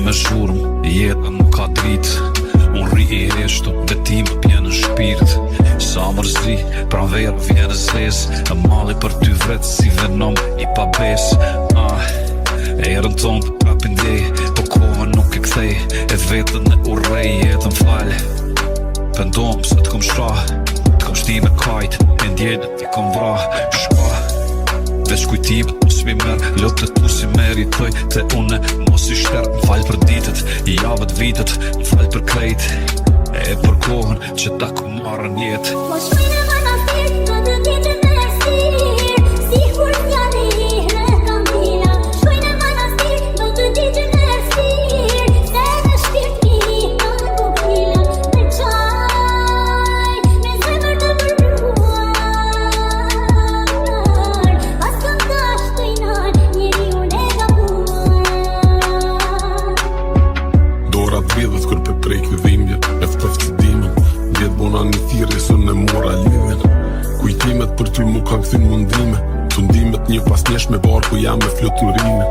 me zhurm, jeta nuk ka drit. Unë rri I heshtu, betim pjenë në shpirt. Sa mërzi, pra verë vjenë zez. E mali për ty vretë si venom I pabes. Erën tonë për prapin dej, po kohën nuk e kthej. E vetën e urrej, jetën fal. Pëndom se t'kom shra, t'kom shti me kajt. E ndjenët I kom vra, shka. Veç kujtimet mos mi merë, lotët tu si meritoj. Te une mos I shterë, m'fal për ditët, I javët vitet, m'fal për krejt. E për kohën që ta ku marrën jetë. Mos shkojnë e manastir, do të ditë me stir. Si kur t'jani herë kam tira. Shkojnë e manastir, do të ditë me stir. Se me shpirt mi kanë kukila. Me qaj, me zemër të përpruar. Pas kam tash të inar, njeri unë e gabuar. Dora t'vedhet kër pe prej këdhimje. Eftof që dimin, vjetë bona një thirë së në mora lidhin. Kujtimet për ty mu kanë këthin mundime. Tundimet një pas njesh me barku jam me fluturime.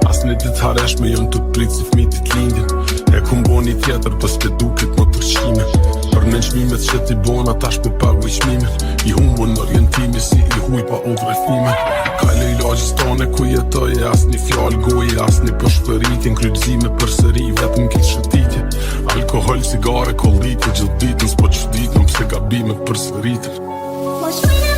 As një dit hareshme jën të prit si fmitit lindin. E kum bo një tjetër pës të dukit më tërshime. Për në nqmimet që t'i bona tash për pagu I shmimet. I humbun në orientimi si I huj pa udhrefime. Kajle I lagjës tone ku jetoj e as një fjallë goje, as një përshpëritin. Krydzime për sëri vetëm kitë shëtitje. Alkohol, sigare, kollitje, gjithë ditën s'po që ditën pse gabimet për sëritën. Mos shkojnë